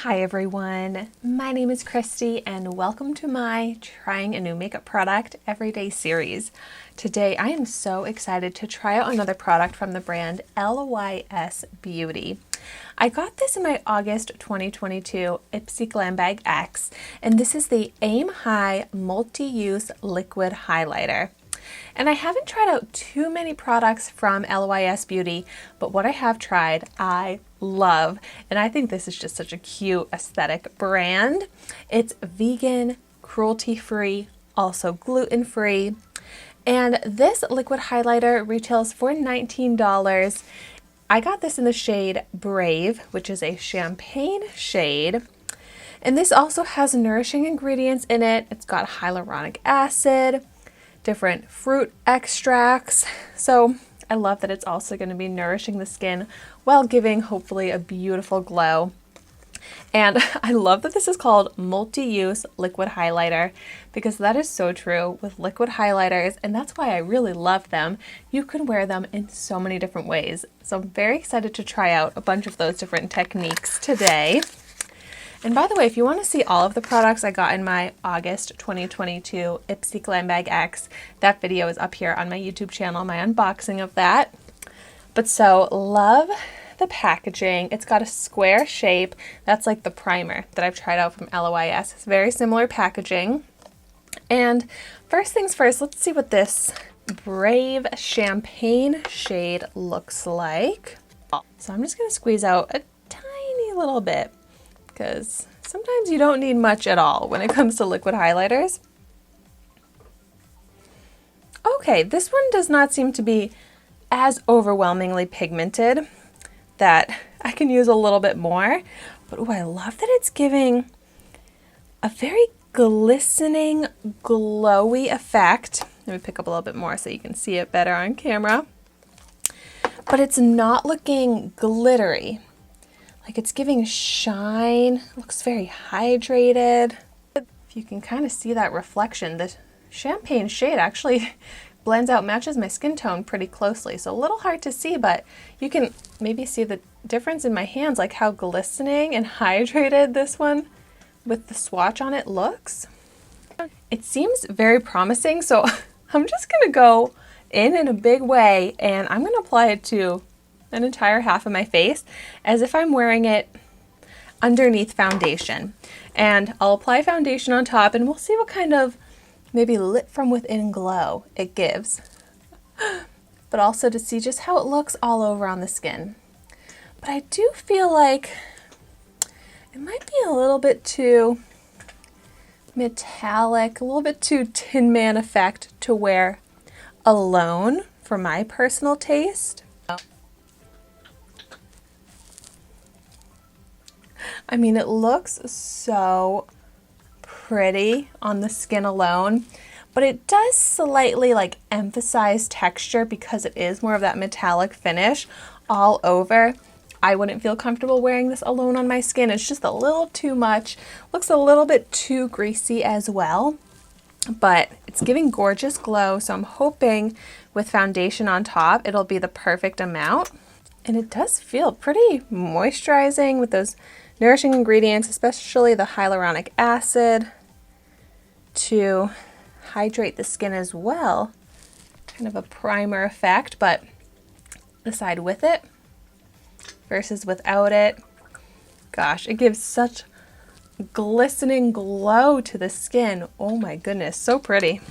Hi everyone, my name is Christy and welcome to my Trying a New Makeup Product Everyday series. Today I am so excited to try out another product from the brand LYS Beauty. I got this in my August 2022 Ipsy Glam Bag X, and this is the Aim High Multi-Use Liquid Highlighter. And I haven't tried out too many products from LYS Beauty, but what I have tried, I love. And I think this is just such a cute aesthetic brand. It's vegan, cruelty-free, also gluten-free. And this liquid highlighter retails for $19. I got this in the shade Brave, which is a champagne shade. And this also has nourishing ingredients in it. It's got hyaluronic acid, different fruit extracts. So I love that it's also going to be nourishing the skin while giving hopefully a beautiful glow. And I love that this is called multi-use liquid highlighter, because that is so true with liquid highlighters, and that's why I really love them. You can wear them in so many different ways. So I'm very excited to try out a bunch of those different techniques today. And by the way, if you want to see all of the products I got in my August 2022 Ipsy Glam Bag X, that video is up here on my YouTube channel, my unboxing of that. But so, love the packaging. It's got a square shape. That's like the primer that I've tried out from LYS. It's very similar packaging. And first things first, let's see what this Brave Champagne shade looks like. So I'm just going to squeeze out a tiny little bit, because sometimes you don't need much at all when it comes to liquid highlighters. Okay, this one does not seem to be as overwhelmingly pigmented, that I can use a little bit more. But oh, I love that it's giving a very glistening, glowy effect. Let me pick up a little bit more so you can see it better on camera. But it's not looking glittery. Like, it's giving shine, looks very hydrated. If you can kind of see that reflection, the champagne shade actually blends out, matches my skin tone pretty closely. So a little hard to see, but you can maybe see the difference in my hands, like how glistening and hydrated this one with the swatch on it looks. It seems very promising, so I'm just gonna go in a big way, and I'm gonna apply it to an entire half of my face as if I'm wearing it underneath foundation. And I'll apply foundation on top, and we'll see what kind of maybe lit from within glow it gives. But also to see just how it looks all over on the skin. But I do feel like it might be a little bit too metallic, a little bit too Tin Man effect to wear alone for my personal taste. I mean, it looks so pretty on the skin alone, but it does slightly like emphasize texture because it is more of that metallic finish all over. I wouldn't feel comfortable wearing this alone on my skin. It's just a little too much. Looks a little bit too greasy as well, but it's giving gorgeous glow. So I'm hoping with foundation on top, it'll be the perfect amount. And it does feel pretty moisturizing with those nourishing ingredients, especially the hyaluronic acid to hydrate the skin as well. Kind of a primer effect, but the side with it versus without it, gosh, it gives such glistening glow to the skin. Oh my goodness, so pretty.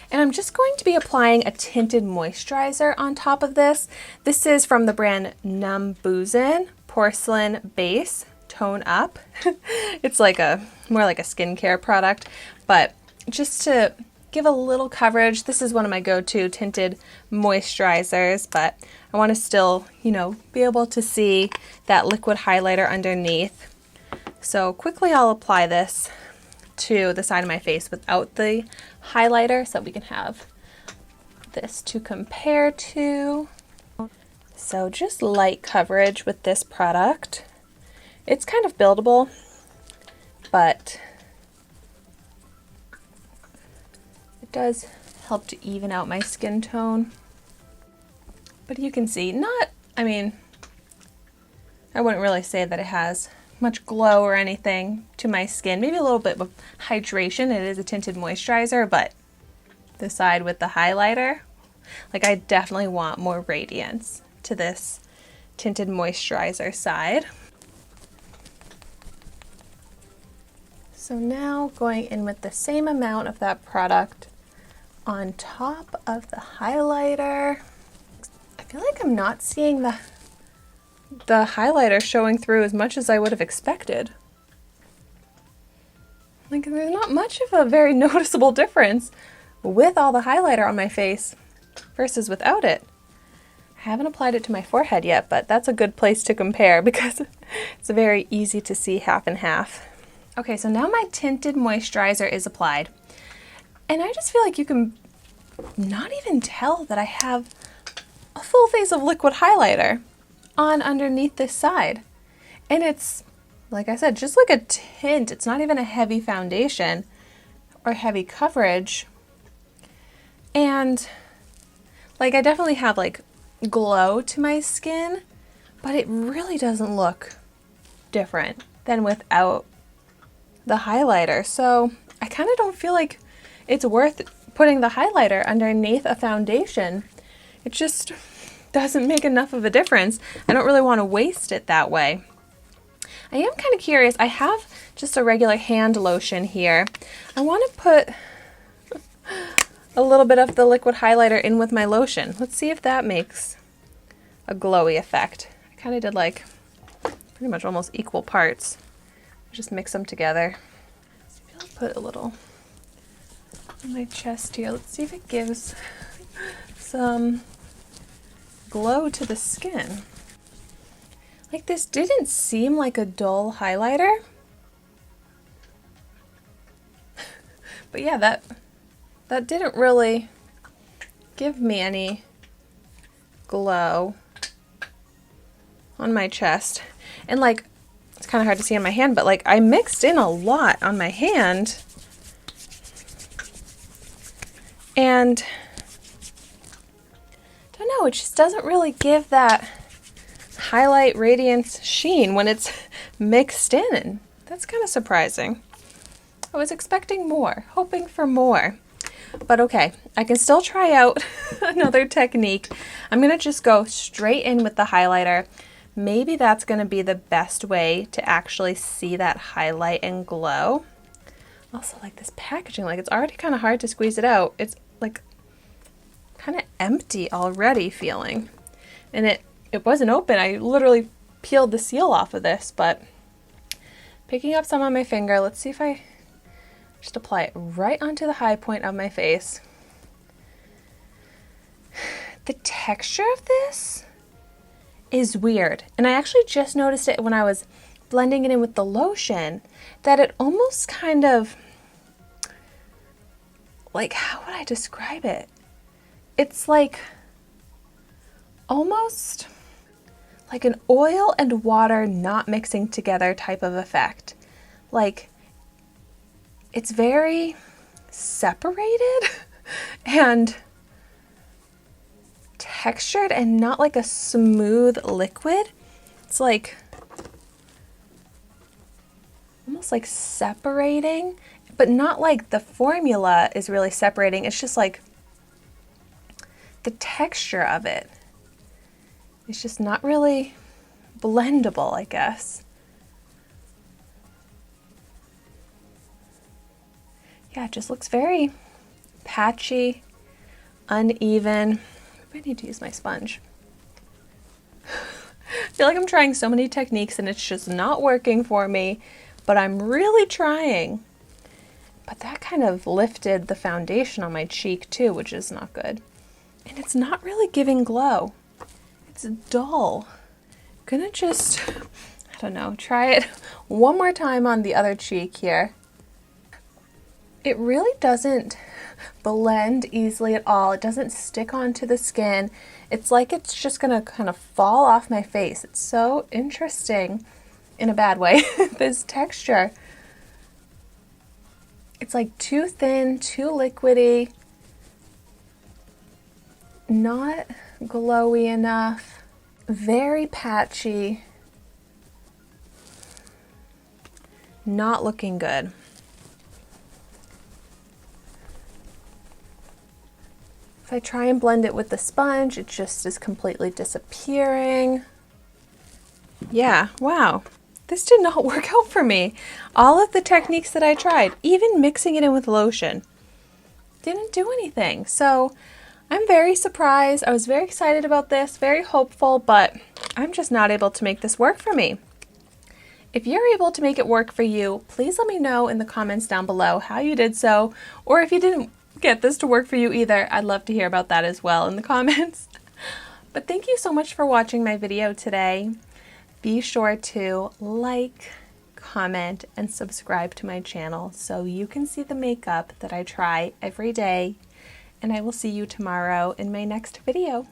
And I'm just going to be applying a tinted moisturizer on top of this. This is from the brand Numbuzen Porcelain Base Tone Up. It's like more like a skincare product, but just to give a little coverage, this is one of my go-to tinted moisturizers, but I want to still, be able to see that liquid highlighter underneath. So quickly I'll apply this to the side of my face without the highlighter so we can have this to compare to. So just light coverage with this product. It's kind of buildable, but it does help to even out my skin tone. But you can see, I wouldn't really say that it has much glow or anything to my skin. Maybe a little bit of hydration. It is a tinted moisturizer, but the side with the highlighter, like I definitely want more radiance to this tinted moisturizer side. So now going in with the same amount of that product on top of the highlighter. I feel like I'm not seeing the highlighter showing through as much as I would have expected. Like there's not much of a very noticeable difference with all the highlighter on my face versus without it. I haven't applied it to my forehead yet, but that's a good place to compare because it's very easy to see half and half. Okay, so now my tinted moisturizer is applied, and I just feel like you can not even tell that I have a full face of liquid highlighter on underneath this side. And it's, like I said, just like a tint. It's not even a heavy foundation or heavy coverage. And like I definitely have like glow to my skin, but it really doesn't look different than without the highlighter. So I kind of don't feel like it's worth putting the highlighter underneath a foundation. It just doesn't make enough of a difference. I don't really want to waste it that way. I am kind of curious. I have just a regular hand lotion here. I want to put a little bit of the liquid highlighter in with my lotion. Let's see if that makes a glowy effect. I kind of did like pretty much almost equal parts. Just mix them together. So maybe I'll put a little on my chest here. Let's see if it gives some glow to the skin. Like this didn't seem like a dull highlighter. But yeah, that didn't really give me any glow on my chest. And like, it's kind of hard to see on my hand, but like I mixed in a lot on my hand. And I don't know, it just doesn't really give that highlight radiance sheen when it's mixed in. That's kind of surprising. I was expecting more, hoping for more. But okay, I can still try out another technique. I'm going to just go straight in with the highlighter. Maybe that's going to be the best way to actually see that highlight and glow. Also, like this packaging, like it's already kind of hard to squeeze it out. It's like kind of empty already feeling. And it wasn't open. I literally peeled the seal off of this, but picking up some on my finger, let's see if I just apply it right onto the high point of my face. The texture of this is weird. And I actually just noticed it when I was blending it in with the lotion, that it almost kind of, like, how would I describe it? It's like almost like an oil and water not mixing together type of effect. Like, it's very separated and textured and not like a smooth liquid. It's like almost like separating, but not like the formula is really separating. It's just like the texture of it. It's just not really blendable, I guess. Yeah, it just looks very patchy, uneven. I need to use my sponge. I feel like I'm trying so many techniques and it's just not working for me, but I'm really trying. But that kind of lifted the foundation on my cheek too, which is not good. And it's not really giving glow. It's dull. I'm gonna just, I don't know, try it one more time on the other cheek here. It really doesn't blend easily at all. It doesn't stick onto the skin. It's like it's just gonna kind of fall off my face. It's so interesting in a bad way, this texture. It's like too thin, too liquidy, not glowy enough, very patchy. Not looking good. If I try and blend it with the sponge, it just is completely disappearing. Yeah, wow. This did not work out for me. All of the techniques that I tried, even mixing it in with lotion, didn't do anything. So I'm very surprised. I was very excited about this, very hopeful, but I'm just not able to make this work for me. If you're able to make it work for you, please let me know in the comments down below how you did so, or if you didn't get this to work for you either, I'd love to hear about that as well in the comments. But thank you so much for watching my video today. Be sure to like, comment, and subscribe to my channel so you can see the makeup that I try every day. And I will see you tomorrow in my next video.